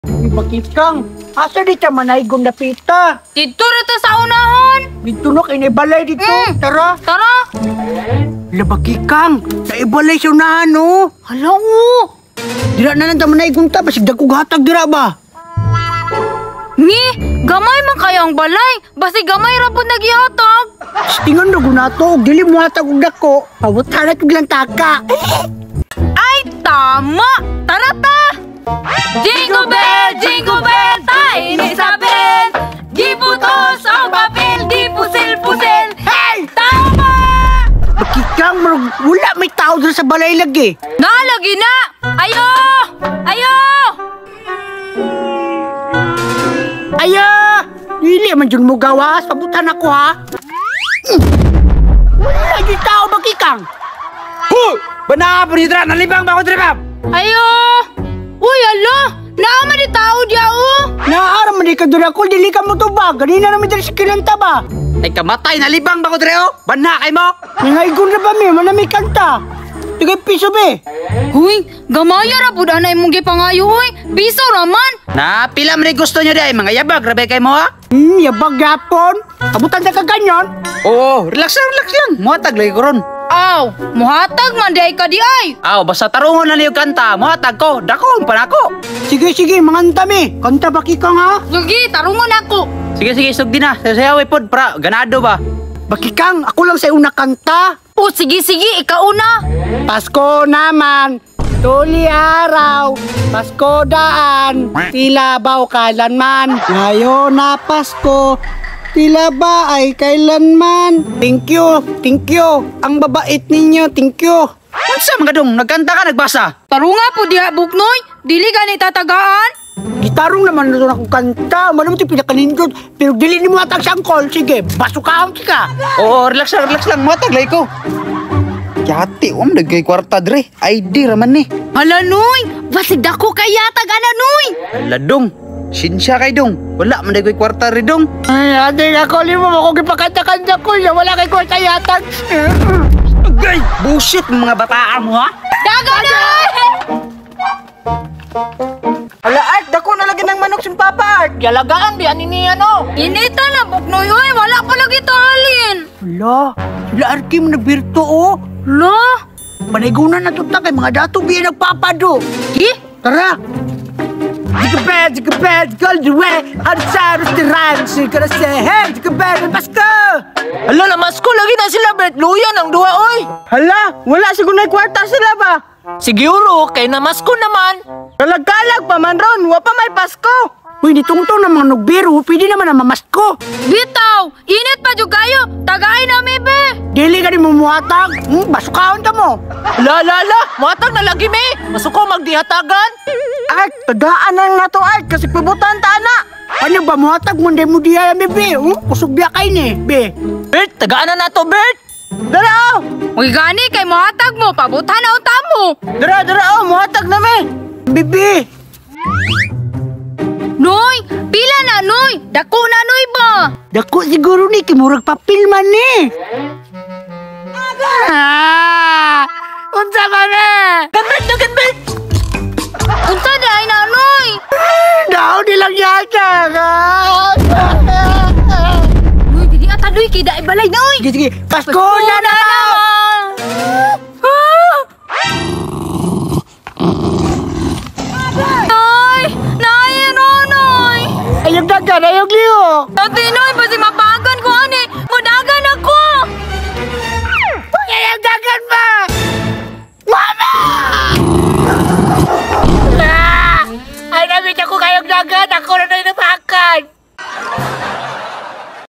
Bakit kang? Asa di ta manaygon na pita? Dito rito sa unahan. Dito na kinibalay dito. Tara. Tara. Labaki kang. Sa ibalay siya unahan, no? Hala mo. Dira na lang ta manaygon ta. Basig dagkog hatag dira ba? Ni, gamay man kayang balay. Basi gamay rapod nagihatag. Tingon na gunato. Dili mo hatag og dako. Pawutanan ko lang taka. Ay, tama. Tara ta. Jingle bell, tayo ni Isabel. Di putos ang papel, di pusil-pusil. Hey! Tama! Bakit kang wala may tao dyan sa balay lagi? Nalagi na! Ayo! Ayo! Aya! Dili man dyan mo gawas. Pabutan ako ha. Wala di tao bakit kang? Hoy! Bana po ni Dra, nalibang ba ako Dra? Ayo! Uy, ala! Naama di tao diya o! Naaram man di ka doon ako. Dili ka mo to ba? Ganina namin dyan sa kinanta ba? Ay kamatay, nalibang ba ako Dra? Bana kay mo? Nangaigon na ba mi? Manami kanta. Tigay piso be. Huy, gamaya ra po na imong gipangayo, huy! Piso raman! Na, pila man gusto niyo di ay mga yabag, rabe kay mo ha? Yabag yapon. Kabutan na ka ganyan. Oo, relax lang. Muhatag lagi ko ron. Aw, muhatag man di ay ka di ay! Aw, basta tarungon na niyo kanta, muhatag ko, dakon pa nako. Sige, manganta mi. Kanta bakit kang ha? Sige, tarungon ako! Sige, sugdi na. Sayaw pod para ganado ba? Bakit kang? Ako lang sa una kanta. O, sige, ikaw una! Pasko naman, tuli araw, Pasko daan, tila ba kailanman. Ngayon na Pasko, tila ba ay kailanman. Thank you. Ang babait ninyo, thank you. Unsa mga dong, nagkanta ka, nagbasa? Tarunga po diha, Buknoy! Dili gani tatagaan! Gitarong naman na doon akong kanta. Malam ito pinakanindot. Pero dili ni mo atang sangkol. Sige, basukahon ka. Oo, relax lang, muhatag lagi ko. Yati, nagkay kwarta Dre. ID raman ni. Hala, Noy! Basig dako kaya tagana, Noy! Ala dong, sinsya kay dong. Wala man nagkay kwarta rin dong. Ay, ate, ako limo mo kung ipakanta-kanta ko. Wala kay kwarta yatag. Agay, bullshit mga bataan mo ha? Daga, Noy! Ala, Art, dako na lagi ng manok sin Papa, Art. Yalagaan, di ani niya, no? Inita na, Buknoy, oy! Wala pa lagi tahalin! Ala, sila Arki mo na birto, oh. Lo? Manigunan na tutak kay mga dato biya nagpapado. Di? Tara! Jikabed, all the way. Sa restaurant, sikarasehem, jikabed, Pasko! Hala, namasko lagi na sila, Bert. Luya ng duwa, oy. Hala, wala siguro na kwarta sila ba? Siguro, kay namasko naman. Kalag-kalag pa man ron, wa pa may Pasko. Uy, nitungtong na mga nugbiro, pwede naman na mamasko. Bitaw! Init pa jud kayo! Tagay na, Mebe! Dili ka rin mumuhatag. Basukahon ka mo. La, matag na lagi, me. Masuko magdihatagan. Art, tagaan na nga to, Art, kasi pabutan ta na. Ano ba, muhatag mo, hindi mo diya, Be? Kusog biya kay ni, Be. Bert, tagaan na to, Bert. Dara, Uy, gani kay mohatag mo, pabutan na unta mo! dara, muhatag na, me. Bibi. Noy! Pila na, Noy! Dako na, Noy ba? Dako siguro ni, kimurag papel man ni. Unsa ka na? Bert. Unta di ay na, Noy! Daw nilang yata ka. Uy, didi ata, Noy, kida ibalay, Noy! Sige, Pasko na naman. Noy! Noy! Ayog dagan, ayog liyo. Ate, Noy,